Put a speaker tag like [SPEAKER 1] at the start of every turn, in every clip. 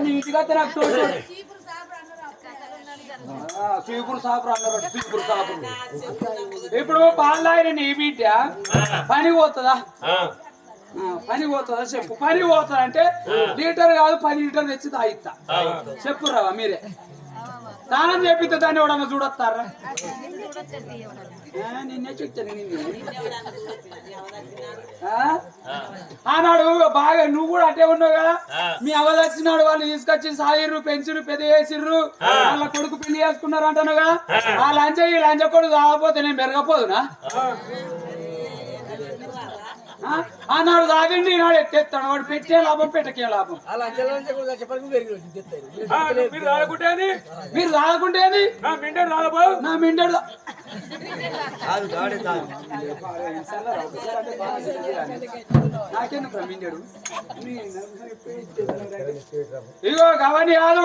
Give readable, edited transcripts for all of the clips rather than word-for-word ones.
[SPEAKER 1] నీటిగా నాకు సీపురు సాపురు అన్నారు సీపురు సాపురు ఇప్పుడు పాలు నీ బిడ్డ పని పోతుందా పని పోతుందా చెప్పు పని పోతుందా అంటే లీటర్ కాదు 10 లీటర్ తెచ్చి తాగిస్తా చెప్పు రావా మీరే స్నానం చేపిస్తే దాన్ని ఎవడన్నా చూడొస్తారా నిన్నే చూచాను ఆనాడు బాగా నువ్వు కూడా అట్టే ఉన్నావు కదా మీ అవదచ్చినాడు వాళ్ళు తీసుకొచ్చి సాగిర్రు పెంచిర్రు పెద్ద చేసిర్రు వాళ్ళ కొడుకు పెళ్లి చేసుకున్నారు అంటాను కదా ఆ లంచ ఈ లంచ కొడుకు కాకపోతే నేను మెరగపోదునా ఆనాడు తాగండి ఈనాడు ఎత్తేస్తాడు వాడు పెట్టే లాభం పెట్టకే లాభం మీరు తాగకుంటేది నా మిండడు నాకెందుకు మిండడు ఇగో గవని కాదు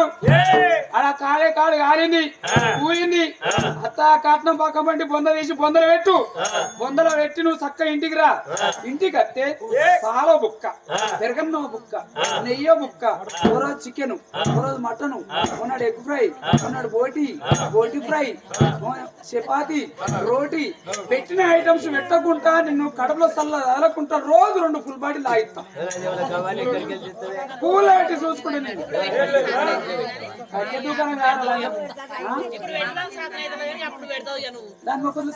[SPEAKER 1] అలా కాలే కాడు కాలింది కూలింది అత్త కట్నం పక్క పండి బొంద తీసి బొందలు పెట్టు బొందలో పెట్టి నువ్వు చక్క ఇంటికి రా ఇంటికి కట్టే పాల బుక్క పెరగన్న బుక్క నెయ్యో బుక్క ఓరోజు చికెన్ ఓరోజు మటన్ మొన్నడు ఎగ్ ఫ్రై మొన్నడు బోటి ఫ్రై చపాతి రోటీ పెట్టిన ఐటమ్స్ పెట్టకుండా నిన్ను కడుపులో సల్ల తగలకుంటా రోజు 2 ఫుల్ బాటిల్ తాగిస్తాం పూల పెట్టి చూసుకుంటే నేను దుకాణం దాని మొక్కలు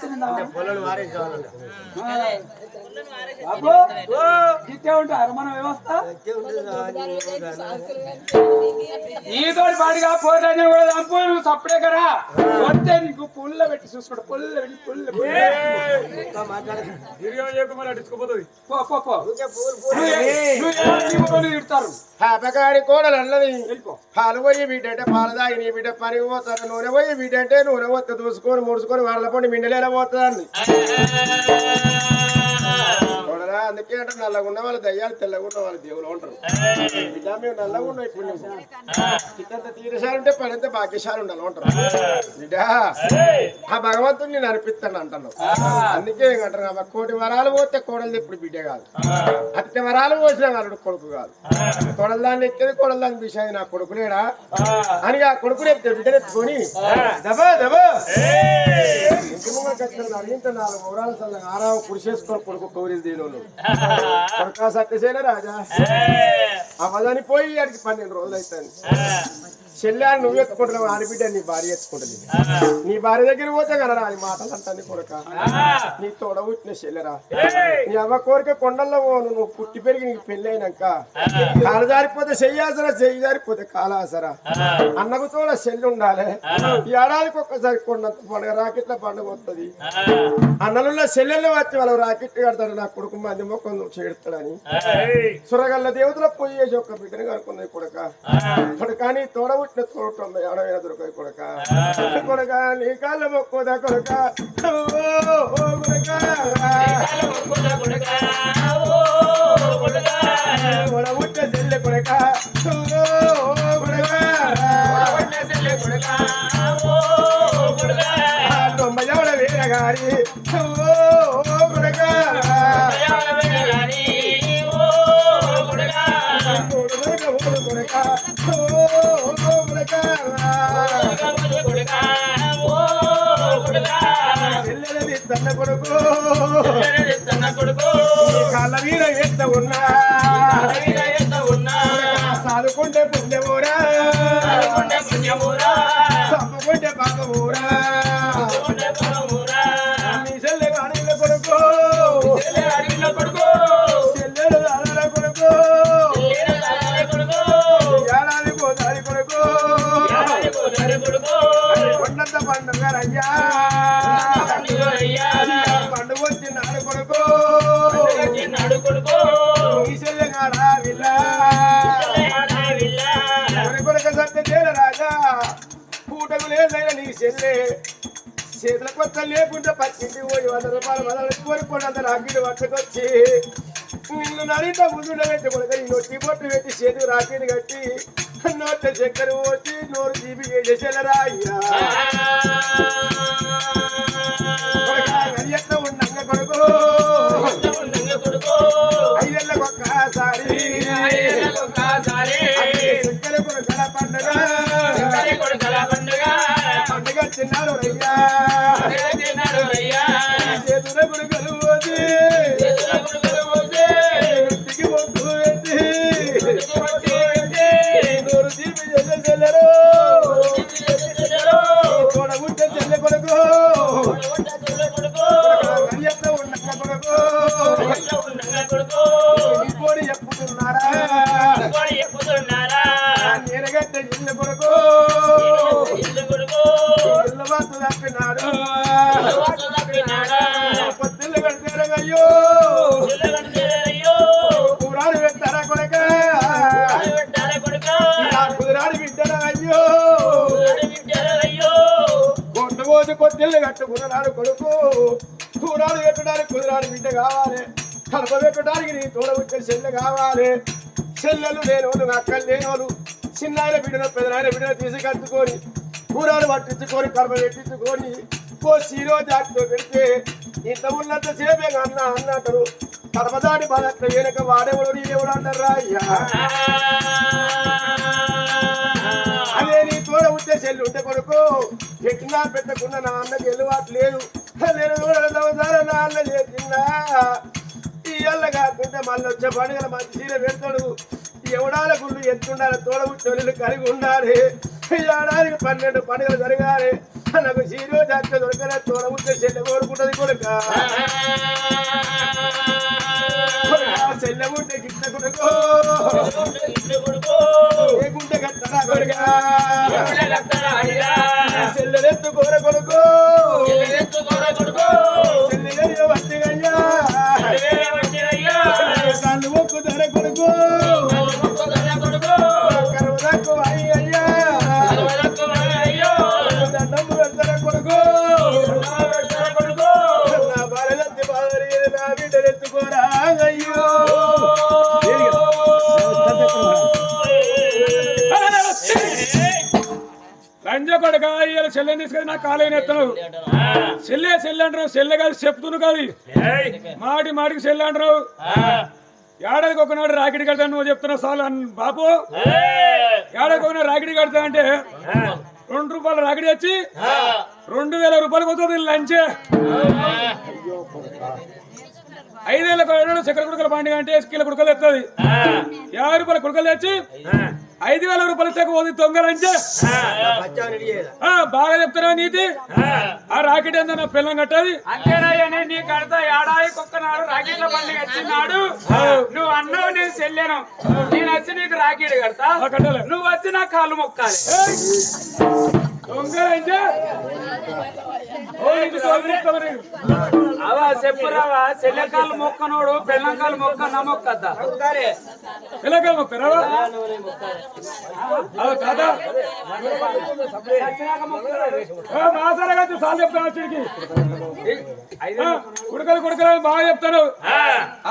[SPEAKER 1] ఇట్టే ఉంటారు మన వ్యవస్థ నీతో పాటుగా పోతానే కూడా చంపు నువ్వు సప్పుడే కదా వస్తే నీకు పుల్ల పెట్టి చూసుకోండి పుల్ల పెట్టి తిడతారు
[SPEAKER 2] పాపగాడి కోడలు అన్నది పాలు పోయి బిడ్డ అంటే పాలు తాగి నీ బిడ్డ పని పోతారు నూనె పోయి బిడ్డ అంటే నూనె పోతే దూసుకొని ముడుచుకొని వాళ్ళ పండి మిండలేలా పోతుందండి చూడరా అందుకే అంటే నల్లగున్న వాళ్ళు దయ్యాలు తెల్లగున్న వాళ్ళు దేవులు ఉంటారు బిడ్డ మేము నల్లగా ఉన్నాం ఇప్పుడు చిత్తంత తీరశాలు ఉంటే పడంత భాగ్యశాలు ఉండాలి ఉంటారు బిడ్డ ఆ భగవంతుడు నేను అనిపిస్తాను అంటున్నావు అందుకే అంటారు కోటి వరాలు పోతే కోడలు ఇప్పుడు బిడ్డ కాదు అట్టి వరాలు పోసిన వాళ్ళు కొడుకు కాదు కొడల దాన్ని ఎక్కేది కొడల దాన్ని విషయం నా కొడుకు లేడా అని ఆ కొడుకుని ఎత్తే బిడ్డనెత్తుకొని దబా దబా ఇంత 4 ఊరాల సల్లగా ఆరావు పురుషేసుకొని కొడుకు కౌరీలు దీనిలో కొడుక సత్యసేన రాజా ఆ మదాని పోయి అడిగి 12 రోజులు అవుతాను చెల్లాన్ని నువ్వు ఎత్తుకుంటున్నావు ఆడబిడ్డ నీ భార్య ఎత్తుకుంటుంది నీ భార్య దగ్గర పోతే కనరా అని మాటలు అంటాను కొడుక నీ తోడ పుట్టిన చెల్లెరా నీ అవ్వ కోరిక కొండల్లో నువ్వు పుట్టి పెరిగి నీకు పెళ్లి అయినాక కాలు జారిపోతే చెయ్యాసరా చెయ్యి జారిపోతే కాలాసరా అన్నకు తోడ చెల్లి ఉండాలి ఈ ఏడాదికి ఒక్కసారి కొండంత పండుగ రాకెట్ల పండుగ వస్తుంది అన్నలున్న చెల్లెళ్ళు వచ్చి వాళ్ళు రాకెట్ కడతాడు నా కొడుకు మంది మొక్క నువ్వు చేడతాడని సురగల్ల దేవతల పోయి చేసి ఒక్క బిడ్డని కనుక్కున్నది కొడుక నీ తోడ పుట్టిన ఎవడైనా దొరకదు కొడుక నీ కాళ్ళ మొక్కోదా కొడుక పుట్టిన చెల్లె కొడుక తొంభైవడ వీరగారి తన్న కొడుకు కాళ్ళ మీద ఎత్త ఉన్నా సాదుకుంటే పుణ్యమూరా తప్పుకుంటే పాపమూరా నీ చెల్లె అడవిల కొడుకు చెల్లెలు అడవిల కొడుకు ఏడాది పోదారి కొడుకు కొండంత పండుగ రయ్యా పండుగ వచ్చినాడు కొడుకు ఈ చెల్లె కాడా విల్లా కొడుక సత్య రాజా పూటకు లేదైనా నీ చెల్లె చేతుల కొత్త లేకుండా పచ్చింటి పోయి 100 రూపాయలు కోరుకోండి రాకెట్ పట్టుకొచ్చి నిన్ను నడిట ముందు పెట్టి కొడుక నీ నొట్టి పొట్టు పెట్టి చేతులు రాకెట్ కట్టి నోట్ల చక్కెర వచ్చి నోరు తీపి చేసేలరా అయ్యా ఎట్లా ఉండంగ కొడుకు 5 ఏళ్ళకొక్కసారి ఇంటి కొద్దిల్లు కట్టుకున్నాడు కొడుకు కూరాలు పెట్టడానికి కుదిరాడు బిడ్డ కావాలి కలప పెట్టడానికి నీ తోడ వచ్చే చెల్లె కావాలి చెల్లెలు లేనోళ్ళు అక్కలు లేనోళ్ళు చిన్నాయన బిడ్డను పెదనాయన బిడ్డను తీసుకట్టుకొని కూరాలు పట్టించుకొని కలప పెట్టించుకొని ఓ సీరో జాతిలో పెడితే ఇంత ఉన్నంత సేపే అన్న అన్నట్టు కడపదాటి బాధ వెనక వాడేవాడు నీడేవాడు అంటారా అయ్యా అదే నీ తోడ ఉంటే చెల్లి ఉంటే కొడుకు పెట్టినా పెట్టకుండా నా అన్నకి ఎల్లుబాటు లేదు నేను నా అన్న చేసిందా ఈ ఎల్ల కాకుంటే మళ్ళీ వచ్చే పండుగల మంచి చీర పెడతాడు ఎవడాల గుళ్ళు ఎత్తుండాలి తోడ ఉచ్చోళ్ళు కలిగి ఉండాలి ఏడాదికి 12 పండుగలు జరగాలి నాకు చీరో జాగ్రత్త దొరకలే తోడ ఉంటే చెల్లె కోరుకుంటుంది కొడుక చెల్లె ఉంటే గిట్ట కొడుకో గుంటె కట్టరా కొడుక చెల్లెలెత్తు కోర కొడుకో చెల్లె వట్టిగయ్యా కళ్ళు మొక్కు ధర కొడుకో కరువులకు అయ్యయ్యా దండం పెడతార కొడుకో నా భార్యలెత్తి బాధరి నా బిడ్డలెత్తుకోరా అయ్యో
[SPEAKER 1] లంజ కొడక ఇవాళ చెల్లెని తీసుకొని నా కాలేని ఎత్తను చెల్లె అంటారు చెల్లె కాదు చెప్తును కాదు మాటికి చెల్లె అంటారు ఏడాదికి ఒకనాడు రాకిడి కడతాను నువ్వు చెప్తున్నా చాలు బాపు ఏడాదికి ఒకనాడు రాకిడి కడతా అంటే 2 రూపాయలు రాకిడి వచ్చి 2000 రూపాయలకు వస్తుంది లంచే 5 ఏళ్ళ చక్కెర కుడుకల పండుగ అంటే కిలో కుడుకలు తెస్తుంది 50 రూపాయల కుడుకలు తెచ్చి 5000 రూపాయల చెక్క పోతుంది దొంగలంచే బాగా చెప్తారా నీతి ఆ రాకెట్ ఎంత నా పిల్లం కట్టది అంతేనయ్యా నీ కడతా ఏడాదికి ఒక్కనాడు రాకెట్ల పండుగ వచ్చినాడు నువ్వు అన్నావు నేను చెల్లాను నేను వచ్చి నీకు రాకెట్ కడతా నువ్వు వచ్చి నా కాళ్ళు మొక్కాలి దొంగలంచే అవా చెప్పురావా చెల్లెకాళ్ళు మొక్కనోడు పిల్లకాళ్ళు మొక్క నా మొక్కద్దా పిల్లకాయలు మొక్కరావా సార్ చెప్తాను వచ్చి కుడకలు బాగా చెప్తాను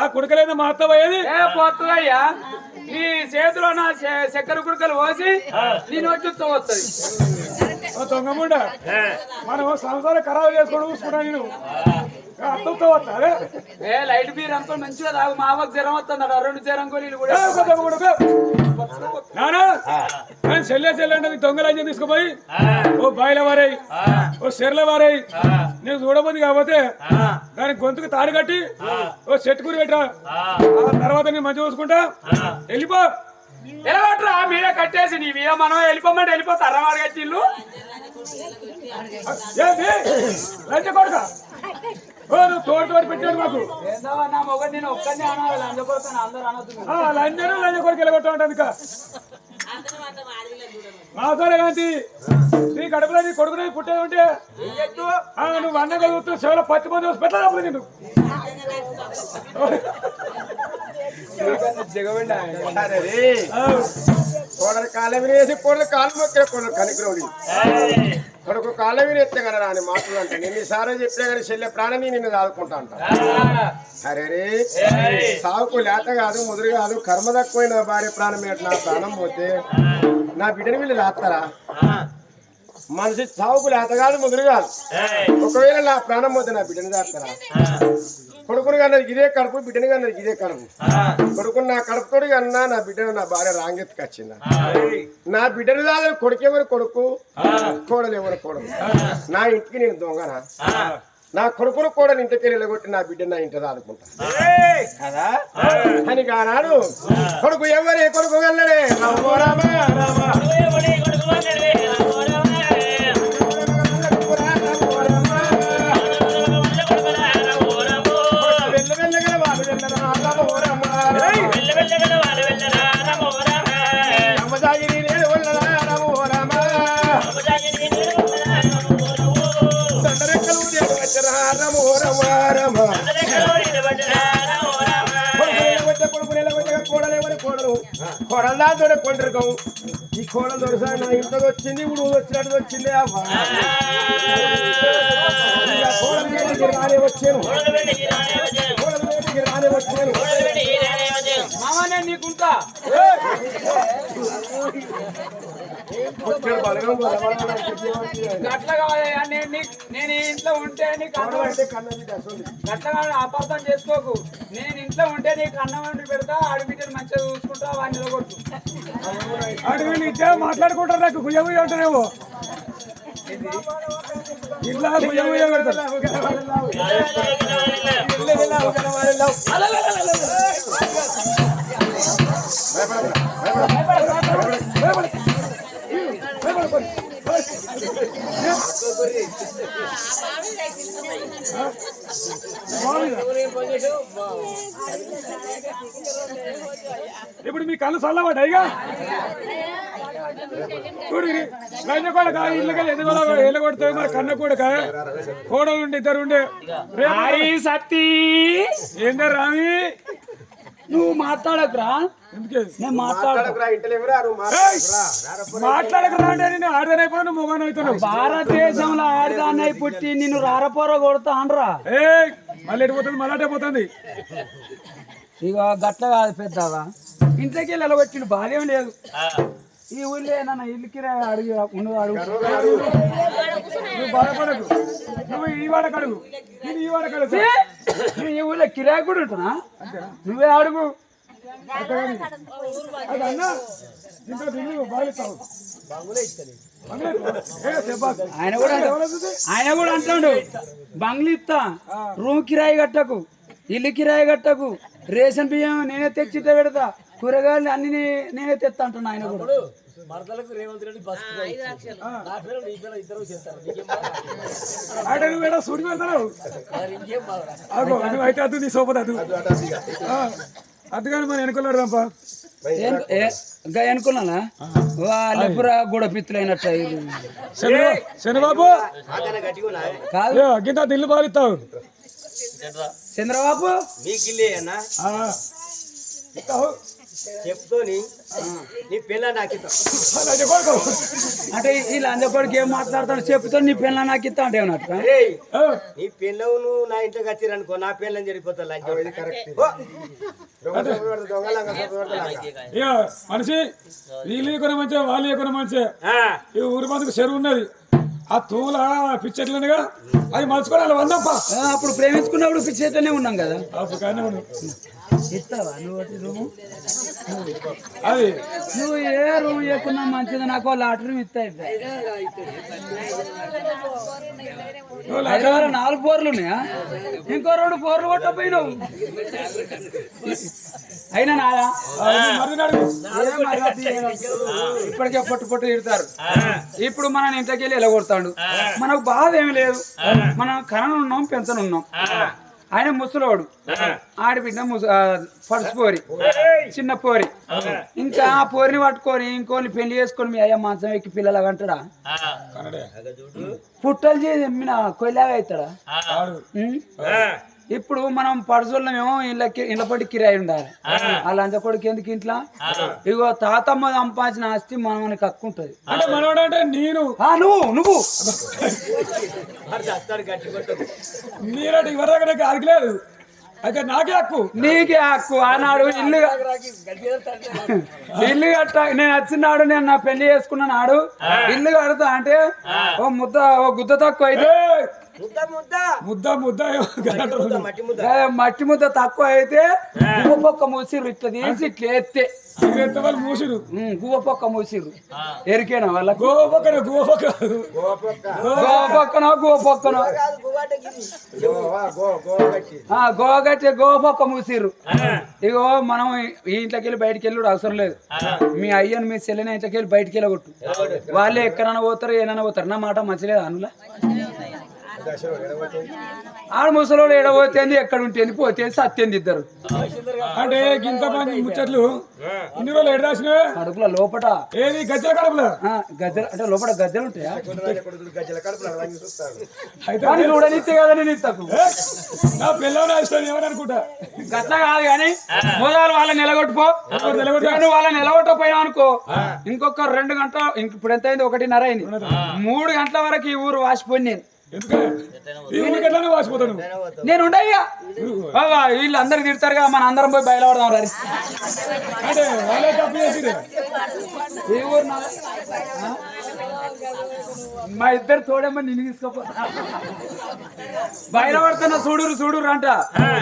[SPEAKER 1] ఆ కుడకలేదో మా అత్త పోయేది పోతుందయ్యా నీ చేతిలో నా చక్కెర కుడకలు పోసి నేను వచ్చి వస్తుంది దొంగముండ మనం సంవత్సరాలు ఖరాబు చేసుకొని చూసుకున్నా నేను అర్థంతో వస్తా లైట్ బీర్ అంతా మంచిగా తాగు మా అవ్వకు జ్వరం వస్తుంది 2 జ్వరం గోళీలు కూడా నానా చెల్లె అంటే దొంగలు తీసుకుపోయి ఓ బాయిల వారై ఓ చెర్ల వారై నేను చూడబోద్ది కాకపోతే దానికి గొంతుకు తాడు కట్టి ఓ చెట్టు కూరి పెట్టరా ఆ తర్వాత నేను మంచిగా చూసుకుంటా వెళ్ళిపో ఎలాగట్రా మీరే కట్టేసి నీ మీద మనం వెళ్ళిపోమంటే వెళ్ళిపోతారా వాడు కట్టిల్లు లంచ కొడుక నువ్వు తోడు పెట్టాడు మాకు నా మొగడు నేను ఒక్కనే అనాలి లంచ కొడుకు అందరూ అనొద్దు లంచ కొడుకు వెళ్ళగొట్టా ఉంటుంది ఇంకా మాసారే కాంతి నీ కడుపులో నీ కొడుకునే పుట్టేది ఉంటే నువ్వు అన్నగా చూస్తూ చెవులో 10 మంది వచ్చి పెట్టాలి నేను
[SPEAKER 2] కోడలు కాళ్ళ వినేసి కోడలు కాళ్ళు మొక్కే కోడలు కనికరోడి కొడుకు కాళ్ళ వినేస్తే కదా రాని మాటలు అంటే ఎన్నిసార్లు చెప్పినా కానీ చెల్లె ప్రాణాన్ని నిన్ను దాదుకుంటా అంట అరే సాగుకు లేత కాదు ముదురు కాదు కర్మ తక్కువైన భార్య ప్రాణం ఏంటి నా ప్రాణం పోతే నా బిడ్డని వీళ్ళు లాస్తారా మనిషి సాగుకు లేత కాదు ముదురు కాదు ఒకవేళ నా ప్రాణం పోతే నా బిడ్డని దాస్తారా కొడుకుని కన్నది ఇదే కడుపు బిడ్డని కన్నది ఇదే కడుపు కొడుకుని నా కడుపుతోడు కన్నా నా బిడ్డను నా భార్య రాంగెత్తుకు వచ్చిందా నా బిడ్డను దాదా కొడుకెవరు కొడుకు కోడలు ఎవరు కోడలు నా ఇంటికి నేను దొంగనా నా కొడుకును కూడా ఇంటికి వెళ్ళగొట్టి నా బిడ్డ నా ఇంట దాదుకుంటా కదా అని కానాడు కొడుకు ఎవరే కొడుకు వెళ్ళడే కొడలు కొండరకం ఈ కోడలు దొరసా నా ఇంట్లోకి వచ్చింది ఇప్పుడు వచ్చినట్టు వచ్చింది రానే వచ్చాను రానే వచ్చాను
[SPEAKER 1] మామనే నీకుంటా గట్ల కావాలయ్యా నేను ఇంట్లో ఉంటే నీకు అన్నం గట్ల కావాలి అపార్థం చేసుకోకు నేను ఇంట్లో ఉంటే నీకు అన్నం వండి పెడతా ఆడబిడ్డను మంచిగా చూసుకుంటా వాడిని నిలగొట్టు
[SPEAKER 3] అడవి ఇద్దరు మాట్లాడుకుంటారు నాకు గుయ్య అంటారేమో ఇట్లా గుయ్య పెడతారు ఇప్పుడు మీ కళ్ళు చల్లబడ్డాయిగా చూడు రైతు కొడక ఇళ్ళకి ఎదుగు కొడుతుంది మరి కన్న కొడక కోడలు ఉండి ఇద్దరు ఉండే
[SPEAKER 1] సత్తి
[SPEAKER 3] ఏందా రామి
[SPEAKER 1] నువ్వు మాట్లాడకురా నేను
[SPEAKER 3] మాట్లాడకరా అంటే నేను ఆడదానైపోయినా నువ్వు మొగాన్ అవుతున్నావు
[SPEAKER 1] భారతదేశంలో ఆడదాన్ని పుట్టి నిన్ను రారపోర కొడతా అనరా
[SPEAKER 3] ఏ మళ్ళీ ఎడిపోతుంది మళ్ళీ అటైపోతుంది
[SPEAKER 1] ఇక గట్ల కాదు పెద్దగా ఇంట్లోకి వెళ్ళి వెళ్ళగొచ్చిండు బాధేం లేదు ఈ ఊళ్ళో నన్ను ఇల్లుకి అడిగి ఉండదు అడుగు
[SPEAKER 3] నువ్వు బాధపడకు నువ్వు ఈ వాడకు అడుగు నేను ఈ వాడకు అడుగు
[SPEAKER 1] నేను ఈ ఊళ్ళో కిరాయి కూడా ఉంటున్నా నువ్వే అడుగు
[SPEAKER 3] అది అన్న ఇంట్లో తిరిగి బాధిస్తావు
[SPEAKER 1] ఆయన కూడా అంటాడు బంగ్లీ ఇస్తా రూమ్ కిరాయి కట్టకు ఇల్లు కిరాయి కట్టకు రేషన్ బియ్యం నేనే తెచ్చి పెడతా కూరగాయలు అన్ని నేనే తెస్తా అంటున్నా ఆయన కూడా
[SPEAKER 4] మరదలకు రేవంత్ రెడ్డి బస్ నా పేరు నీ పేరు ఇద్దరు చేస్తారు
[SPEAKER 3] సూడి పెడతావు
[SPEAKER 4] ఇంకేం బాగా
[SPEAKER 3] నువ్వు అయితే అద్దు నీ సోపది అద్దు అద్దుగాని మన వెనుకలాడు రాంపా
[SPEAKER 1] అనుకున్నానా వాళ్ళెప్పురా గూడ పిత్తులైనట్టు
[SPEAKER 3] శనిబాబు
[SPEAKER 1] కాదు
[SPEAKER 3] గింత ఇల్లు బాలిస్తావు
[SPEAKER 1] చంద్రబాబు
[SPEAKER 4] నీకిల్లే అన్నా చెప్తోని నీ పిల్ల నాకు
[SPEAKER 1] అంటే ఈ లంజకొడికి ఏం మాట్లాడతాడు చెప్తా నీ పిల్ల నాకు ఇస్తా అంటే ఏమన్నట్టు
[SPEAKER 4] నీ పిల్లవు నువ్వు నా ఇంట్లోకి వచ్చిరనుకో నా పిల్లని జరిగిపోతా
[SPEAKER 3] మనిషి వీళ్ళు కొన్ని మంచిగా వాళ్ళు కొన్ని మంచిగా ఈ ఊరి మందికి చెరువు ఉన్నది ఆ తూల పిచ్చెట్లనిగా అది మలుచుకోవాలి వందప్ప
[SPEAKER 1] అప్పుడు ప్రేమించుకున్నప్పుడు పిచ్చేతనే ఉన్నాం కదా
[SPEAKER 3] అప్పుడు కానీ
[SPEAKER 1] ఇస్తావా నువ్వు రూము
[SPEAKER 3] అది
[SPEAKER 1] నువ్వు ఏ రూమ్ చేయకున్నా మంచిది నాకు లాటరీ ఇస్తాయి హైదరాబాద్ 4 బోర్లు ఉన్నాయా ఇంకో 2 బోర్లు కొట్టపోయినావు అయినా నాదా ఇప్పటికే పొట్టు తిడతారు ఇప్పుడు మనం ఇంట్లోకి వెళ్ళి వెళ్ళగొడతాడు మనకు బాధ ఏమి లేదు మనం కననున్నాం పెంచనున్నాం ఆయన ముసలోడు ఆడబిడ్డ పడుచుపోరి చిన్న పోరి ఇంకా ఆ పోరిని పట్టుకొని ఇంకోని పెళ్లి చేసుకొని మీ అయ్యా మాంసం ఎక్కి పిల్లలు అంటాడా పుట్టలు చేసి కొయ్యలాగా అవుతాడా ఇప్పుడు మనం పడుచులమేమో ఇళ్ళ పడి కిరాయి ఉండాలి అలాంటి కొడుకు ఎందుకు ఇంట్లో ఇగో తాతమ్మ సంపాదించిన ఆస్తి మనకి హక్కు ఉంటది
[SPEAKER 3] అంటే మనోడు అంటే నేను
[SPEAKER 1] నువ్వు
[SPEAKER 3] నేనంటే ఇవరకు కాదు లేదు అయితే నాకే హక్కు
[SPEAKER 1] నీకే హక్కు ఆనాడు ఇల్లు కట్ట నేను వచ్చినాడు నేను నా పెళ్లి చేసుకున్న నాడు ఇల్లు కడతా అంటే ఓ గుద్ద తక్కువ అయితే మట్టి ముద్ద తక్కువ అయితే గువ్వ పక్క మూసిరు ఇట్లా తీసి ఇట్లా ఎత్తే
[SPEAKER 3] వాళ్ళు మూసిరు
[SPEAKER 1] గువ్వ పక్క మూసిరు ఎరికేనా వాళ్ళ
[SPEAKER 3] గోవ పక్కన
[SPEAKER 1] గోవ కట్టి గోవ పక్క మూసిరు ఇగో మనం ఈ ఇంట్లోకి వెళ్ళి బయటికి వెళ్ళి అవసరం లేదు మీ అయ్యను మీ చెల్లెని ఇంట్లోకి వెళ్ళి బయటికి వెళ్ళగొట్టు వాళ్ళే ఎక్కడైనా పోతారు ఏమైనా పోతారు నా మాట మంచిలేదు అనులా ఆడ ముసలోడు ఎడబోతేంది ఎక్కడ ఉంటేంది పోతేంది సత్యంది ఇద్దరు
[SPEAKER 3] అంటే గింత మంది ముచ్చట్లు ఇన్ని రోజులు ఎడ రాసినవే
[SPEAKER 1] కడుపుల లోపట
[SPEAKER 3] ఏది గజ్జల కడుపులో
[SPEAKER 1] గజ్జలు అంటే లోపల గజ్జలు ఉంటాయా
[SPEAKER 2] గజ్జల కడుపులు అడగని చూస్తాను
[SPEAKER 1] అయితే కానీ చూడనిస్తే కదా నేను ఇస్తాకు
[SPEAKER 3] నా పిల్లలు ఇష్టం ఏమనుకుంటా
[SPEAKER 1] గట్లా కాదు కానీ మొదలు వాళ్ళని నిలగొట్టుకో నువ్వు వాళ్ళని నిలగొట్టపోయినా అనుకో ఇంకొక 2 గంటల ఇప్పుడు ఎంత అయింది 1:30 అయింది 3 గంటల వరకు ఈ ఊరు వాసిపోయి నేను
[SPEAKER 3] ఎందుకంటే వాసిపోతాను
[SPEAKER 1] నేను ఉండయ్యా వీళ్ళందరూ తిడతారు కదా మన అందరం పోయి బయలుపడదాం రా
[SPEAKER 3] అంటే వాళ్ళే తప్పు చేసిరే
[SPEAKER 1] ఈ ఊరు మా ఇద్దరు తోడేమో నిన్ను తీసుకోపో బయలుపడుతున్నా చూడురు అంట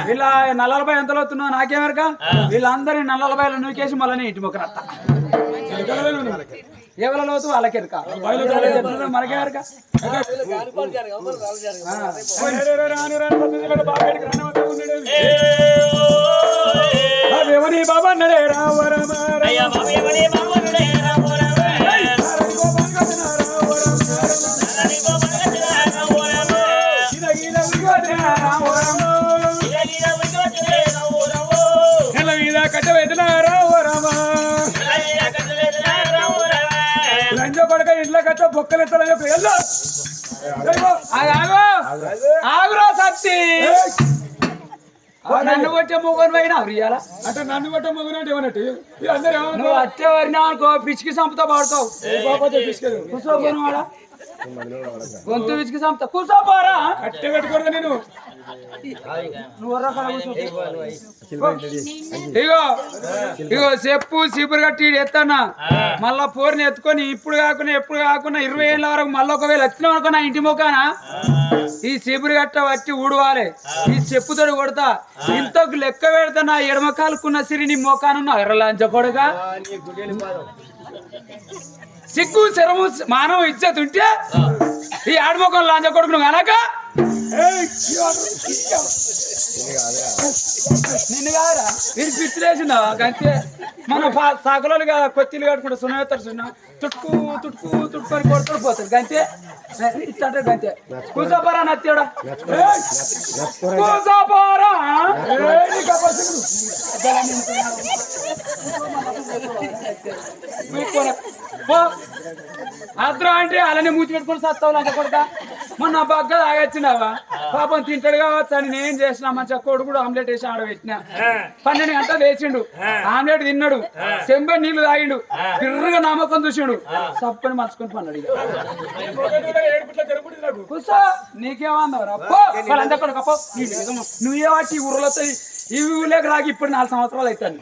[SPEAKER 1] వీళ్ళ 40 ఎంతలో అవుతున్నా నాకేమరక వీళ్ళందరినీ 40 నూకేసి మళ్ళీ ఇంటి మొక్క రత్త ఎవరి లోతు వాళ్ళకెరక మనకేరక
[SPEAKER 3] దేవని బాబా అన్నడే రావరమ లంచ కొడక ఇంట్లో కట్ట బొక్కలు ఎత్తాలని చెప్పి
[SPEAKER 1] ఆగురా సత్తి నన్ను కొట్టే మొగను పోయినా రియాల
[SPEAKER 3] అంటే నన్ను కొట్ట మొగనంటే ఏమన్నట్టు వీళ్ళందరూ
[SPEAKER 1] నువ్వు అట్టే వరినా అనుకో పిచ్చికి సంపుతా పాడుతావు కూర్చోపోను వాడా గొంతు పిచ్చికి సంపుతా కూర్చోపోరా
[SPEAKER 3] అట్టే పెట్టుకోరు నేను
[SPEAKER 1] ఇగో చెప్పు చీపురు కట్టి ఎత్తానా మళ్ళా పోరుని ఎత్తుకొని ఎప్పుడు కాకుండా 20 ఏళ్ళ వరకు మళ్ళీ ఒకవేళ వచ్చినాం అనుకో నా ఇంటి మొక్కనా ఈ చీపురు కట్ట వచ్చి ఊడవాలి ఈ చెప్పుతోడు కొడతా ఇంతకు లెక్క పెడతా నా ఎడమ కాలుకున్న సిరిని మోకానున్న ఎర్రలాంచ కొడుగా సిగ్గు శరము మానవ ఇజ్జత్ ఉంటే ఈ ఆడమొక్కలు లాంచ కొడుకు నువ్వు అనక నిన్ను కాదురా మీరు పిచ్చిలేసిందా అంతే మన సాకులోలు కొత్తిలు కట్టుకుంటే సున్నవేస్తారు సున్న తుట్టుకొని కొడుతాడు పోతాడు గంతే ఇట్లంటే గంతే కూసోపోరా నత్తాడా కూసోపోరా అద్రా అంటే అలానే మూతి పెట్టుకుని సత్తావు లంచ కొడుక మొన్న బగ్గ తాగొచ్చినావా పాపం తింటాడు కావచ్చు అని నేను చేసిన మంచిగా కొడుకుడు ఆమ్లెట్ వేసి ఆడబెట్టినా 12 గంటలు వేసిండు ఆమ్లెట్ తిన్నాడు చెంబె నీళ్లు తాగిండు బిర్రగా నమ్మకం చూసిండు సప్పుని మర్చుకొని పన్నాడు కూర్చో నీకేమన్నావురా నువ్వే వాటి ఈ ఊర్లో ఈ ఊళ్ళోకి రాకి ఇప్పుడు 4 సంవత్సరాలు అవుతాను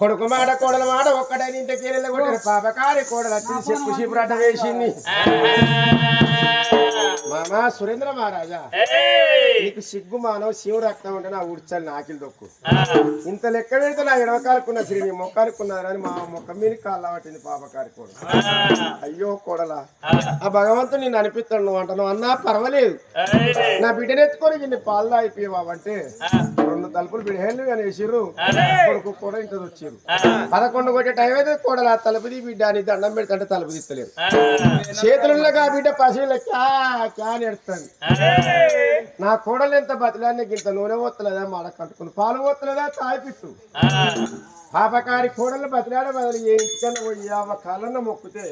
[SPEAKER 2] కొడుకు మాట కోడల మాట ఒక్కడైన ఇంటికి కొట్టిన పాపకారి కోడలు వచ్చి చెప్పు చీపురట వేసింది మామా సురేంద్ర మహారాజా నీకు సిగ్గు మానవ శివ రక్తం ఉంటే నా ఉడ్చాలి నాకిలు దొక్కు ఇంత లెక్క పెడితే నా ఎడవకాలకున్న శ్రీ నీ మొక్కాలకున్నదని మా మొక్క మీద కాళ్ళ పట్టింది పాపకారి కోడలు అయ్యో కోడలా ఆ భగవంతుడు నేను అనిపిస్తాడు నువ్వు అంటాను అన్నా పర్వాలేదు నా బిడ్డనెత్తుకొని ఇన్ని పాలు అయిపోయావంటే 2 తలుపులు బిడ్డలు కానీ వేసిర్రు కొడుకు కూడా ఇంత వచ్చారు 11 కొట్టే టైం అయితే కోడలు ఆ తలుపుది బిడ్డ అని దండం పెడతాంటే తలుపు తీస్తలేరు చేతులలో ఆ బిడ్డ పసిలో క్యా ఎడుతుంది నా కోడలు ఎంత బతిలాన్ని ఇంత నూనె పోతలేదా మాడ కట్టుకుని పాలు పోతలేదా తాయిపిట్టు పాపకారి కోడలు బతిలాడ బదులు ఏ ఇంటికన్నా పోయి కాలన్న మొక్కితే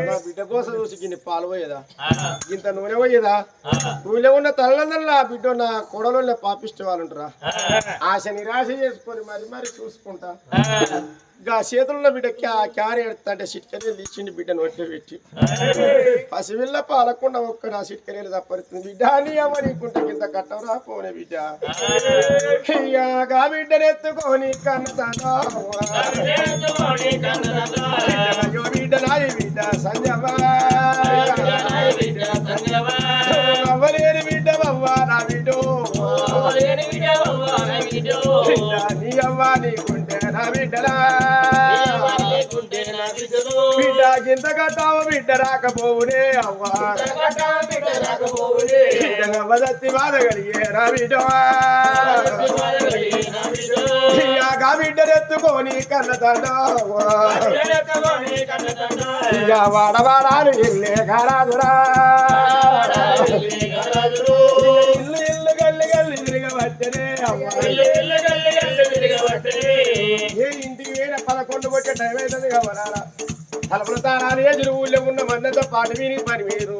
[SPEAKER 2] నా బిడ్డ కోసం చూసి గిన్ని పాలు పోయేదా ఇంత నూనె పోయేదా ఊళ్ళో ఉన్న తల్లందల్లా బిడ్డ నా కోడలు పాపిష్ట వాళ్ళు ఉంటారా ఆశ నిరాశ చేసుకొని మరి చూసుకుంటా గా చేతుల్లో బిడ్డ క్యారీ ఎడతా అంటే సిట్కనే తీసిండి బిడ్డ నోట్లో పెట్టి పసివిల్ల పాలకుండా ఒక్క నా సిట్కనేలు తప్పరుతుంది బిడ్డ అని అమ్మనికుంటే కింద కట్టవరా పోనే బిడ్డ గా బిడ్డనెత్తుకొని కన్నయ్యో బిడ్డ నాయి బిడ్డ సంజమా అవ్వలేని బిడ్డ అవ్వ నా బిడ్డో నీ అవ్వ నీకుంటే నా బిడ్డలా
[SPEAKER 5] ఉంటే నా బిడ్డలు
[SPEAKER 2] బిడ్డ గింత కట్టావు బిడ్డ రాకపోవునే అవ్వా
[SPEAKER 5] బిడ్డ రాకపోవులే
[SPEAKER 2] వదత్తి బాధ కలిగేరా బిడ్డ
[SPEAKER 5] నా బిడ్డలు
[SPEAKER 2] గా బిడ్డనెత్తుకొని కన్న తండ్రి
[SPEAKER 5] కన్న తండ్రి
[SPEAKER 2] ఇక వాడవాడాలు ఇల్లే కారాదురా ఇల్లు ఇల్లు గల్లి గల్లి తిరగవచ్చనే అవ్వా ఏ ఇంటికి వేరే 11 వచ్చే టైం అవుతుంది కావాలా తలుపులు తారాలు ఎదురు ఊళ్ళో ఉన్న మందంతో పాటు విని పని వేరు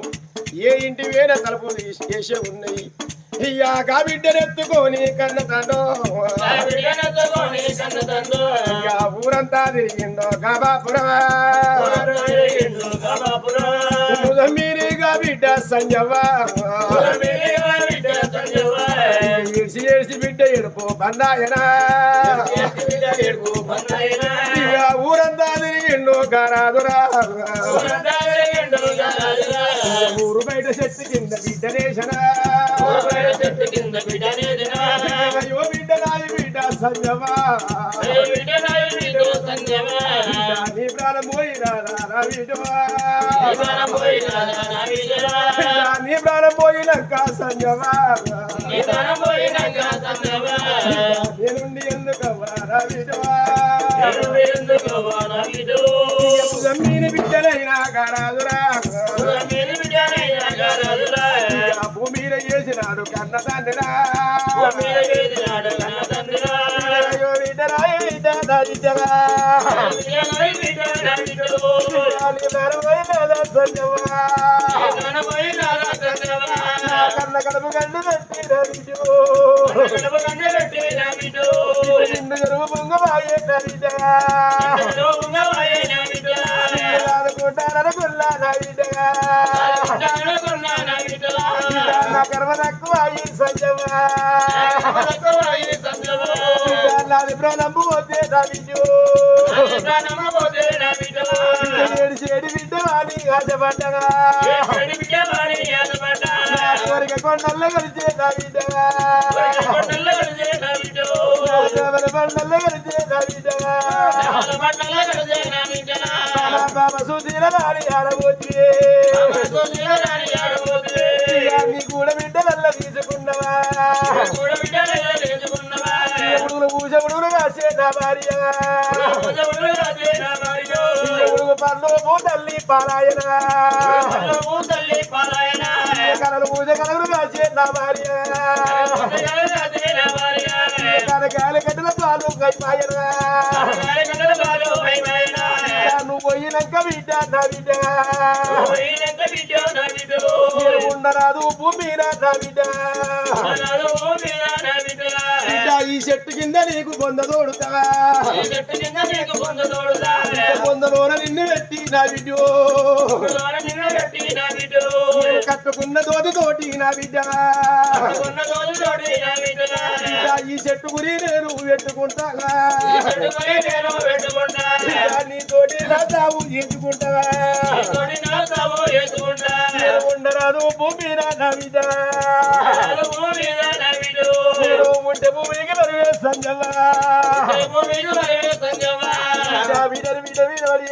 [SPEAKER 2] ఏ ఇంటి వేరే తలుపులు చేసే ఉన్నాయి ఇక బిడ్డనెత్తుకొని కన్న తండ్రి ఇక ఊరంతా తిరిగిందో గాబాపురమా మీరిగా బిడ్డ సంజవ్వా ఏడ్చి ఏడ్చి బిడ్డ ఎడుపు బందాయనా ఇక ఊరంతా తిరిగిండు గారాదురా ఊరు బయట చెట్టు కింద బిడ్డనేసనా అయ్యో బిడ్డ నాయి బిడ్డ సంజవ్వా నీ ప్రాణం పోయినా నీ ప్రాణం పోయినాక సంజవ్వా నేనుండి ఎందుకవ్వారా విధవా మీని బిడ్డలైనా కారాదురా భూమిలో చేసినాడు కన్న తండ్రిరా అయ్యో బిడ్డరాయ బిడ్డ సంజవ్వా కన్న కడుపు గండు నిన్ను జరువు పొంగబాయే అనుకుంటాననుకున్నా నా బిడ్డగా నా కర్మ తక్కువ సంజవ్వా నాది ప్రాణంబు పోతే నా బిడ్డు ఏడు బిడ్డ వాడి ఆశపడ్డగా కోరిక కొండల్లో కలిసే నా బిడ్డగా కొండల్లో కలిసే నా బిడ్డగా బాబా సూచన రాని ఆడబోతే నీ కూడా బిడ్డలల్ల తీసుకున్నవా ఎప్పుడు పూజగుడులు కాసే నా భార్య పన్ను తల్లి పారాయణ కలలు పూజ కలలు కాసే నా భార్య కనకాల గడ్డల పాలు కైపాయన నువ్వు పోయినాక బిడ్డ నా బిడ్డ ఉండరాదు భూమి నా బిడ్డ బిడ్డ ఈ చెట్టు కింద నీకు పొందదోడుతావా పొందలోన నిన్ను పెట్టి నా బిడ్డో కట్టుకున్న తోటి నా బిడ్డ ఈ చెట్టు గురి నేను పెట్టుకుంటావా నీ తోటి నా తావు చేసుకుంటావా ఉండరాదు భూమి నా బిడ్డ ఉంటే భూమికి మరి సంజవా బిడ్డ బిడ్డ బిడ్డ మరి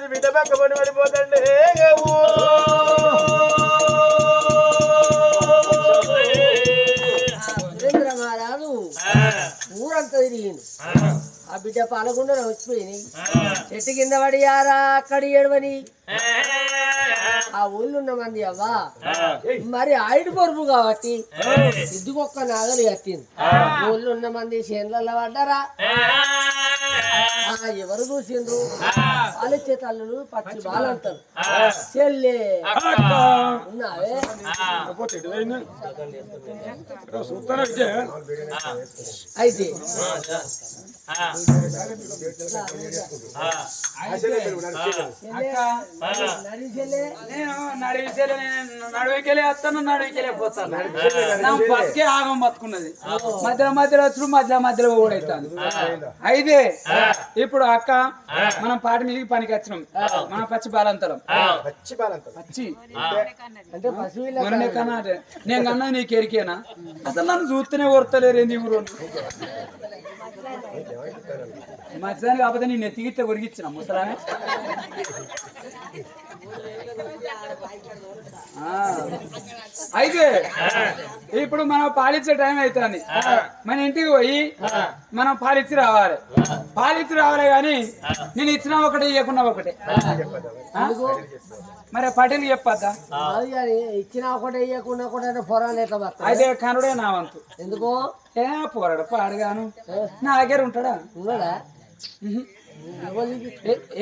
[SPEAKER 2] బిడ్డ పక్క పడి పడిపోతండి
[SPEAKER 4] మహారాజు ఊరంతా తిరిగింది ఆ బిడ్డ పాలకుండా వచ్చిపోయినాయి చెట్టు కింద పడియారా అక్కడ ఏడవని ఆ ఊళ్ళో ఉన్న మంది అవ్వా మరి ఆయుడు పొరుపు కాబట్టి ఇద్దుకొక్క నాగలి కట్టింది ఊళ్ళో ఉన్న మంది చేనులలో పడ్డారా ఎవరు చూసిండ్రు పాలిచ్చే తల్లులు పచ్చి బాలంటారు చెల్లె ఉన్నావే అయితే
[SPEAKER 1] నడువికెళ్ళి వస్తాను నడువికెళ్ళి పోతాను నా బతికే ఆగం బతుకున్నది మధ్యలో మధ్యలో వచ్చి మధ్యలో కూడా అవుతాను అయితే ఇప్పుడు అక్క మనం పాటి మీదకి పనికి వచ్చినాం మనం పచ్చి బాలంతరం పచ్చి
[SPEAKER 4] అంటే పశువు
[SPEAKER 1] మొన్నే కన్నా నేను కన్నా నీకు ఎరికేనా అసలు నన్ను చూస్తేనే ఓర్తలేరు ఏంది ఊరు మంచిదాన్ని కాకపోతే నేను ఎత్తిగితే ఒరిగిచ్చిన ముసలానే. అయితే ఇప్పుడు మనం పాలిచ్చే టైం అవుతుంది. మన ఇంటికి పోయి మనం పాలిచ్చి రావాలి. పాలిచ్చి రావాలి కానీ నేను ఇచ్చినా ఒకటే ఇవ్వకున్నా ఒకటే. మరి పటేలు చెప్పద్దా?
[SPEAKER 4] అది కానీ ఇచ్చిన ఒకటే ఇవ్వకుండా కూడా పొరాలు ఎట్లా పడతాయి?
[SPEAKER 1] అయితే కనుడే నా వంతు.
[SPEAKER 4] ఎందుకో
[SPEAKER 1] ఏ పోరాడు పాడుగాను నా దగ్గర ఉంటాడా?
[SPEAKER 4] ఉన్నాడా?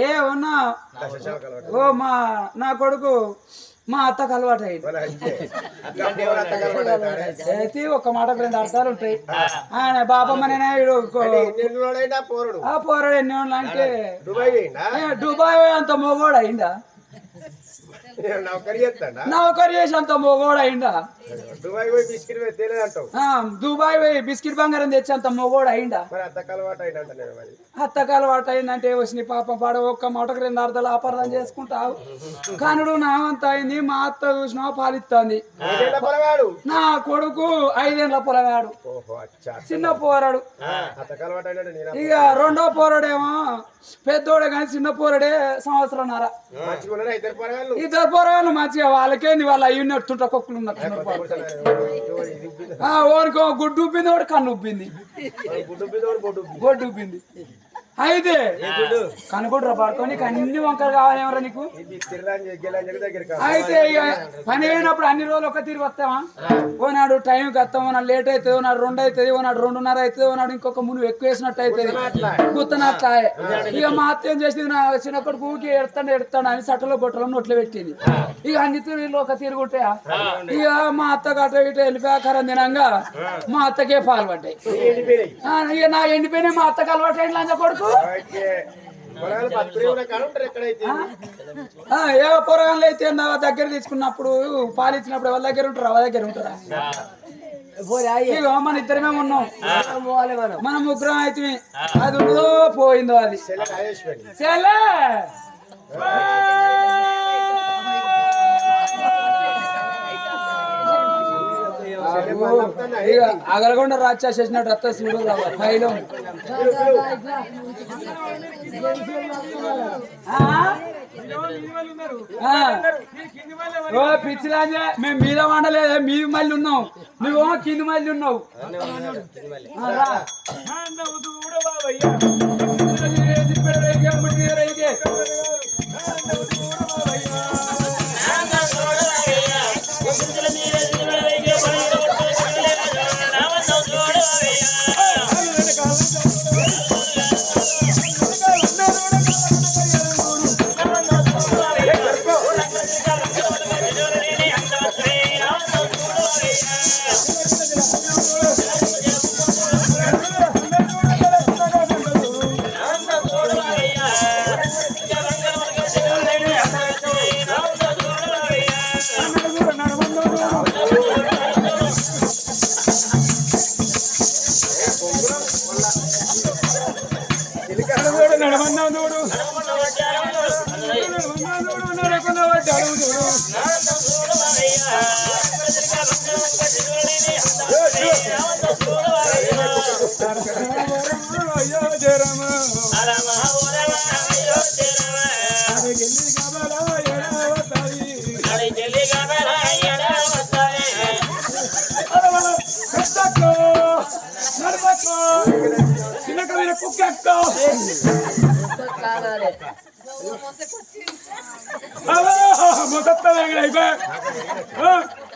[SPEAKER 1] ఏ ఉన్నా ఓ నా కొడుకు మా అత్తకు అలవాటు అయింది. అయితే ఒక మాటకు 2 అర్థాలు ఉంటాయి. ఆయన బాబమ్మ నేనాయుడు ఆ పోరాడు ఎన్ని ఏళ్ళు అంటే దుబాయ్ అంత మొగోడు అయిందా? నౌకరి చేసి అంత మొగోడు అయిందా? దుబాయ్ పోయి బిస్కెట్ బంగారం తెచ్చి అంత మొగోడు అయిందా? అత్తకు అలవాటు అయిందంటే వచ్చిన పాప పాడ ఒక్క మాటకు 2 అర్థాలు ఆపర్థం చేసుకుంటావు. కనుడు నావంత అయింది. మా అత్త చూసినా పాలిస్తుంది. నా కొడుకు 5 ఏళ్ళ పొలగాడు, చిన్న పోరాడు. ఇక రెండో పోరాడేమో పెద్దోడే కానీ చిన్న పోరాడే సంవత్సరంన్నర. ఇద్దరు పోరాళ్ళు మంచిగా వాళ్ళకేంది వాళ్ళు అయ్యి నెడుతుంటా కుక్కలు ఉన్నట్టు. ఓనికో గుడ్డు ఉబ్బింది, ఒకటి కన్ను ఉబ్బింది, బొడ్డు ఉబ్బింది. అయితే కనుకుంటురా పడుకొని అన్ని వంకలు కావాలేమరా నీకు? అయితే ఇక పని అయినప్పుడు అన్ని రోజులు ఒక తీరు వస్తావా? ఓనాడు టైంకి వస్తాం, ఓనాడు లేట్ అవుతుంది, ఓనాడు 2 అవుతుంది, ఓనాడు 2:30 అవుతుంది, ఓనాడు ఇంకొక మును ఎక్కువ వేసినట్టు అవుతుంది, గుత్తనట్లా. ఇక మా అత్త ఏం చేసింది, నా చిన్నప్పటి ఊకి ఎడతాడు అని సట్టలో బొట్టలో నోట్లో పెట్టింది. ఇక అన్ని తీరులో ఒక తిరుగుంటాయా? ఇక మా అత్త గట్ట ఇటు వెళ్ళిపోయాకరం తినంగా మా అత్తకే పాలు పడ్డాయి. ఇక నా ఎండిపోయినా మా అత్తకు అలవాటు అయింది లంచ కొడుకు. ఏ పొరగాళ్ళు అయితే నా దగ్గర తీసుకున్నప్పుడు పాలిచ్చినప్పుడు ఎవరి దగ్గర ఉంటారు? ఎవరి దగ్గర ఉంటారా? మన ఇద్దరమే ఉన్నాం, మన ముగ్గురం అయితే అది ఉందో పోయిందో అది చెల్లె. అగలకుండా రాజా చేసినట్టు రత్త చూడు ఫైలు. ఓ పిచ్చిరాజా, మేము మీద వండలేదు, మీద మళ్ళీ ఉన్నావు, నువ్వు కింది మళ్ళీ ఉన్నావు.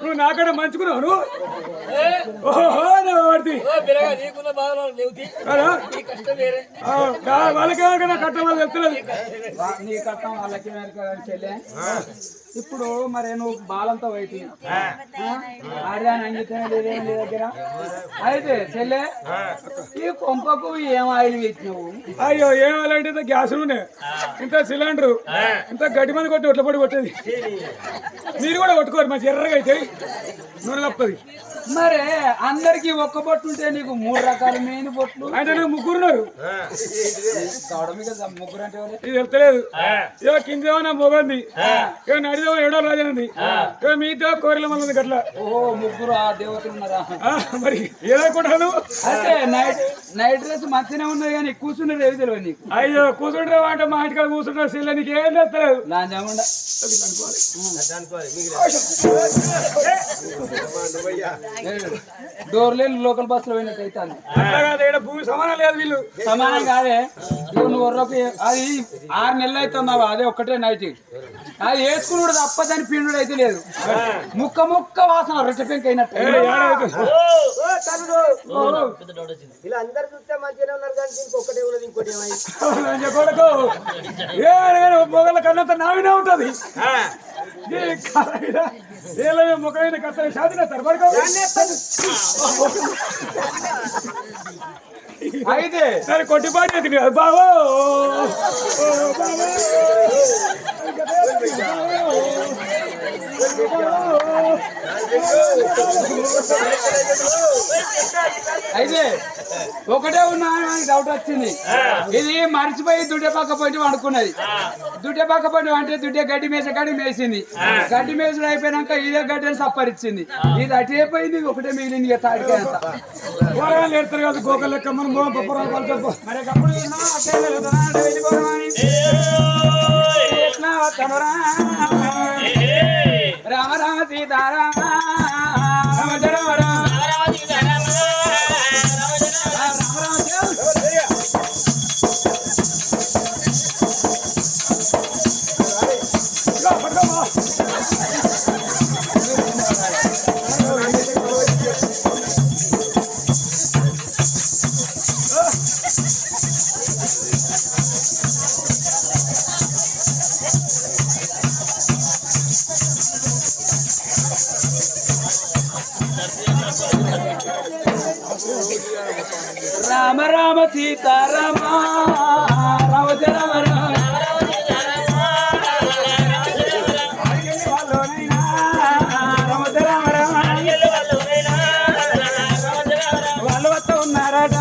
[SPEAKER 1] నువ్వు నాకడ మంచుకున్నావు. వాళ్ళకేమైనా కట్టం వాళ్ళు వెళ్తున్నది, నీ కట్టం వాళ్ళకేమైనా చెల్లె. ఇప్పుడు మరి నువ్వు బాలంతా వైపు అరే అని అంగితమే లేదేం నీ దగ్గర. అయితే చెల్లె, ఈ కొంపకు ఏం ఆయిల్ పెట్టినావు? అయ్యో ఏం ఆయిల్ అంటే గ్యాస్ నూనె, ఇంత సిలిండరు, ఇంత గడ్డి మంది కొట్టి ఒట్ల పొడి కొట్టేది. మీరు కూడా కొట్టుకోరు, మంచి ఎర్రగా అయితే నూనె తప్పది. మరి అందరికి ఒక్క బొట్టు ఉంటే నీకు 3 రకాల మెయిన్ బొట్లు అంటే నాకు 3 ఉన్నారు. ముగ్గురు అంటే ఇది వెళ్తలేదు. ఇవో కిందేమో నా మొగంది, ఇవో నడిదేమో 7వ రాజుంది, ఇవో మీతో కోరిల మళ్ళీ గట్ల. ఓ 3 ఆ దేవతలు ఉన్నారా? మరి ఏదో కొట్టాను అంటే నైట్ నైట్ డ్రెస్ మంచిగానే ఉన్నది కానీ కూర్చున్నది ఏది తెలియదు నీకు.
[SPEAKER 3] అయ్యో కూర్చుంటావు అంటే మా ఇంటికాడ కూర్చుంటావు సీల నీకు ఏం తెస్తలేదు.
[SPEAKER 1] లాంజాముండ డోర్లే లోకల్ బస్ లో పోయినట్టు అయితే
[SPEAKER 3] అట్లా కాదు ఇక్కడ భూమి సమానం లేదు వీళ్ళు.
[SPEAKER 1] సమానం కాదే. నువ్వు ఒర్రకు అది 6 నెలలు అవుతున్నావు అదే ఒక్కటే నైట్ అది వేసుకున్నాడు తప్ప దాని పిండుడు అయితే లేదు. ముక్క ముక్క వాసన రొట్టె పెంక అయినట్టు.
[SPEAKER 4] ఇలా అందరు చూస్తే మంచిగానే ఉన్నారు కానీ దీనికి ఒక్కటే ఉన్నది ఇంకోటి ఏమైంది
[SPEAKER 3] కొడుకు ఏ మొగల కన్నంత నావినే ఉంటది. ముఖమైన కష్ట సాధిన తరబడుకో
[SPEAKER 1] అయితే
[SPEAKER 3] సరే కొట్టిపాటి ఎత్తుకు బావో
[SPEAKER 1] అయితే ఒకటే ఉన్నా డౌట్ వచ్చింది. ఇది మర్చిపోయి దుడ్డే పక్క పొట్టి వండుకున్నది. దుడ్డే పక్క పొట్టి అంటే దుడ్డే గడ్డి మేస గడ్డి మేసింది. గడ్డి మేసుడు అయిపోయినాక ఇదే గడ్డని సప్పరిచ్చింది. ఇది అటు అయిపోయింది ఒకటే మిగిలింది. ఇక తాడికే అంత
[SPEAKER 3] కూరగాయలు ఎడతారు కదా గోకలు లెక్క మనం పప్పరాలు పలుకప్పు
[SPEAKER 1] మరి అప్పుడు రామ రామ సీతారామ రామ రామ రామ రామ రామ సీతారామ రామ రామ రామ వాళ్ళు వస్తా ఉన్నారట.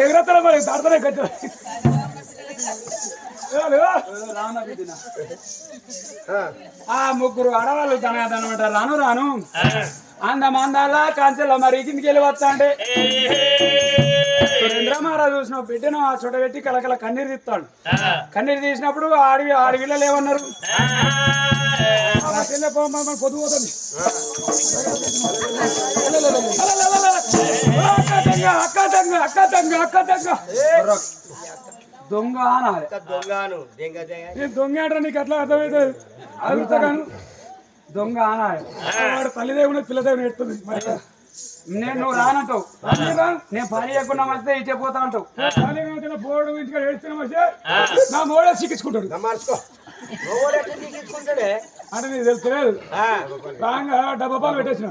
[SPEAKER 3] ఎగరత్తల మరి దాడతలే కట్ట
[SPEAKER 1] ఆ ముగ్గురు ఆడవాళ్ళు తనమాట రాను రాను అందమందాల కాంచెల్లో మరి కిందికి వెళ్ళి వస్తా అంటే సురేంద్ర మహారాజు చూసిన బిడ్డను ఆ చోట పెట్టి కలకల కన్నీరు తీస్తాడు. కన్నీరు తీసినప్పుడు ఆడవిళ్ళలు ఏమన్నారు?
[SPEAKER 3] పొద్దు పోతుంది
[SPEAKER 1] దొంగ అనాలి.
[SPEAKER 3] దొంగ అంటే నీకు ఎట్లా అర్థమవుతుంది? అడుగుతాను
[SPEAKER 1] దొంగ అనాలి.
[SPEAKER 3] వాడు తల్లిదేవుని పిల్లదేవుని ఎడుతుంది.
[SPEAKER 1] నేను రానంటావు. నేను పని చేయకుండా వస్తే ఇచ్చే పోతా అంటావు.
[SPEAKER 3] బోర్డు ఇంటికి ఏడుస్తున్నా మధ్య నా మోడే సిక్కించుకుంటాడు అంటే నీకు తెలుస్తలేదు. రాగా డబ్బా పాలు పెట్టేసిన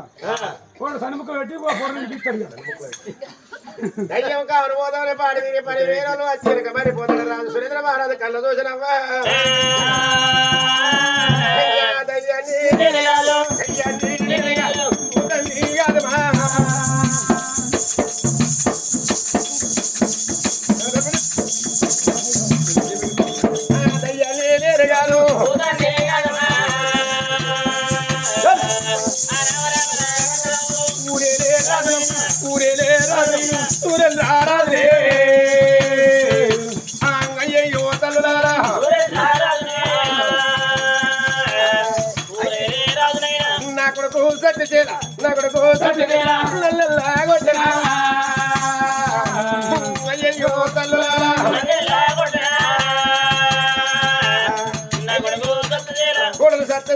[SPEAKER 3] వాడు సన్ముఖ పెట్టి బోర్డు తీస్తాడు.
[SPEAKER 2] అనుమోదం పాడి తిరిగి 10,000 వచ్చి మరి పోతాడు రాజు సురేంద్ర మహారాజు కళ్ళ దోషనవ్వా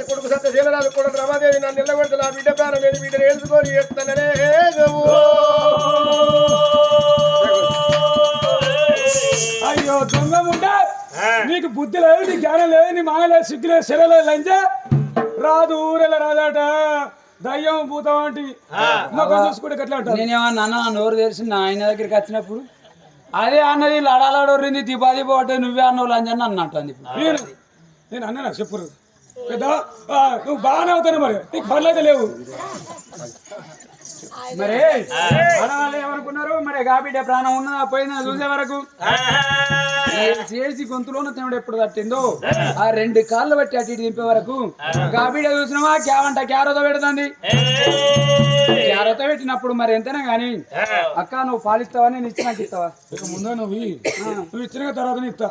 [SPEAKER 2] కొడుకు సత్య శీలరాజు కొడుకు రమాదేవి నన్ను నిలబెడుతు నా బిడ్డ ప్రాణం నేను బిడ్డను ఏడుచుకొని ఏడుతాననే
[SPEAKER 3] అయ్యో దొంగ ఉంటే నీకు బుద్ధి లేదు, నీ జ్ఞానం లేదు, నీ మాయ లేదు, సిగ్గు లేదు, శర లేదు, లంచే రాదు ఊరెళ్ళ రాదట దయ్యం భూతం అంటే మొక్క చూసుకుంటే ఎట్లా అంటారు?
[SPEAKER 1] నేనేమన్నా నోరు తెలిసి నా ఆయన దగ్గరికి వచ్చినప్పుడు అదే అన్నది లడాలడోరింది దిపాది పోతే నువ్వే అన్నవు లంజని అన్నట్టు అంది
[SPEAKER 3] నేను అన్నా చెప్పు పెద్ద నువ్వు బాగానే అవుతాను మరి నీకు పనులు అయితే లేవు
[SPEAKER 1] మరి ఆడవాళ్ళు ఏమనుకున్నారు మరి గాబిడ్డ ప్రాణం ఉన్నదా పోయిందా చూసే వరకు చేసి గొంతులోన తినడు ఎప్పుడు తట్టిందో ఆ 2 కాళ్ళు బట్టి అటు ఇటు దింపే వరకు గాబిడ్డ చూసినావా క్యావంట క్యారోతో పెడుతుంది క్యారోతో పెట్టినప్పుడు మరి ఎంతైనా గాని అక్క నువ్వు పాలిస్తావా నేను ఇచ్చినాక ఇస్తావా
[SPEAKER 3] ఇక ముందు నువ్వు ఇచ్చిన తర్వాత ఇస్తా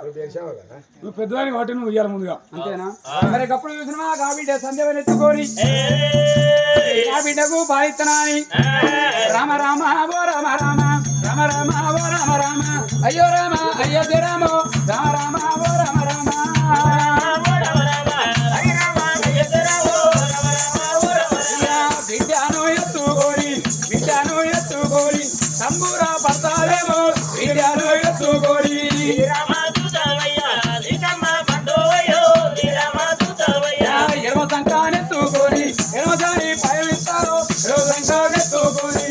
[SPEAKER 3] నువ్వు పెద్దదానికి వాటి నువ్వు ఇయ్యాలి ముందుగా
[SPEAKER 1] అంతేనా మరి అప్పుడు చూసినావా గాబిడ్డ సంధ్య ఎత్తుకొని గాబిడ్డకు పాలిస్తున్నా అని రామ రామ ఓ రామ రామ రామ రామ ఓ రామ రామ అయ్యో రామ అయ్యో రామ రామ రామ ఓ రామ రామ బిడ్డను ఎత్తుకొని సంబూరా పడతారేమో బిడ్డను ఎత్తుకొని ఎడమ సంకానెత్తుకొని ఎడమ సారి పయనిస్తారు ఎడమ సంకానెత్తుకొని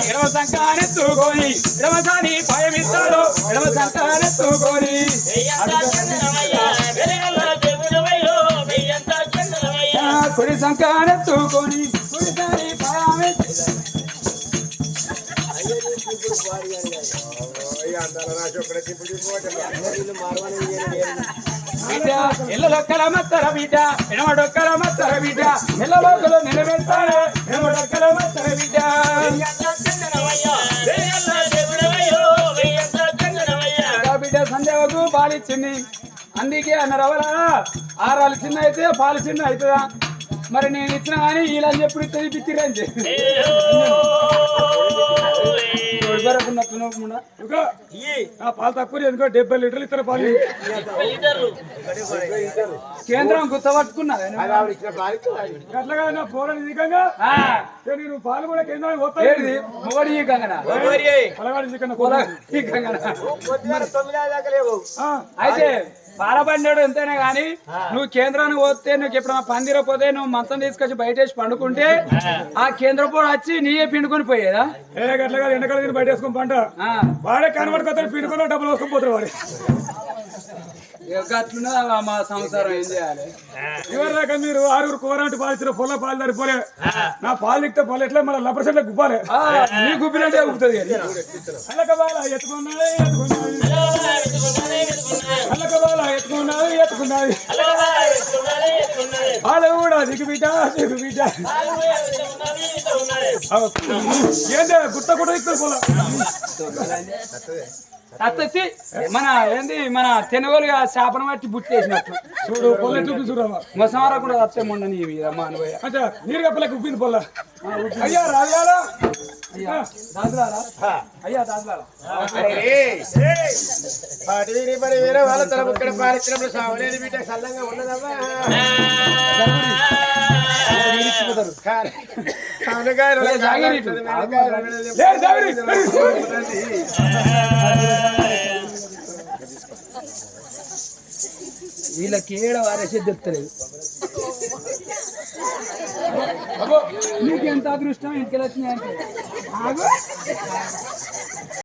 [SPEAKER 1] ఎడమ సంకానెత్తుకొని ఎడమ సారి పయనిస్తారు ఎడమ సంకానెత్తుకొని కుడి సంకానెత్తుకొని కుడి సారి బిడ్డ ఎల్లొక్కల మత్తర బిడ్డ ఎడమడొక్కల మత్తర బిడ్డ ఎల్లలోకలు నిలబెడతాడు ఎడమడొక్కల మత్తర బిడ్డ బిడ్డ సందేవకు పాలిచ్చింది అందుకే అన్నారు ఎవరా 6 చిన్న అయితే పాలు చిన్న అవుతుందా మరి నేను ఇచ్చిన కానీ వీళ్ళని ఎప్పుడు ఇస్తుంది పిచ్చిరని చెప్పి
[SPEAKER 3] పాలు తక్కువ ఎందుకో 70 లీటర్లు ఇస్తారు పాలు
[SPEAKER 1] కేంద్రం గుర్తపట్టుకున్నది
[SPEAKER 3] అట్లాగా నా పోరాడు నిజంగా నేను పాలు కూడా కేంద్రానికి పోతాను
[SPEAKER 1] మొగడి కంగనా అయితే పాలబండాడు ఎంతైనా గానీ నువ్వు కేంద్రానికి పోతే నువ్వు ఎప్పుడన్నా పందిరపోతే నువ్వు మంచం తీసుకొచ్చి బయట వేసి పండుకుంటే ఆ కేంద్ర పోడు వచ్చి నీయే పిండుకొని పోయేదా
[SPEAKER 3] అట్లాగా ఎండకాల బయట వేసుకొని పంట వాడే కనబడుకొస్తాడు పిండుకొని డబ్బులు వేసుకొని పోతాడు వాడే
[SPEAKER 1] అట్లున్నదా మా సంసారం ఏం చేయాలి
[SPEAKER 3] ఎవరి దాకా మీరు 6 కూరంటి పాలిచ్చిన పొల పాలు తరిపోలే నా పాలు దిక్తే పాలు ఎట్లా మన లబ్బర్ సెట్ల గుప్పాలి
[SPEAKER 1] నీ గుప్పినట్టే గుప్తుంది
[SPEAKER 3] అల్లకబాల ఎత్తుకున్నది అల్లకబాల ఎత్తుకున్నది వాళ్ళు కూడా దిగుబిడ్డ ఏంటి గుట్ట కూడా ఇస్తారు పొల
[SPEAKER 1] అత్తచ్చి మన ఏంది మన తెనుగోలుగా చేపను బట్టి బుట్టేసినట్టు
[SPEAKER 3] చూడు పొల చూపి చూడమ్మా
[SPEAKER 1] మొసమారా కూడా వస్తే మొన్న నీ మీద అమ్మ అనుభవ
[SPEAKER 3] అంటే నీరుగా పిల్లకి ఉప్పింది పొల అయ్యా రాజులారా
[SPEAKER 1] అయ్యా దాదాలా
[SPEAKER 2] వేరే వాళ్ళ తల ఇక్కడ పాలిచ్చినప్పుడు సావలేదు బిడ్డ సల్లంగా ఉన్నదమ్మా
[SPEAKER 1] వీళ్ళకి ఏడ వారేసే చెప్తలేదు నీకు ఎంత అదృష్టం ఇంటికి వచ్చినాయంటే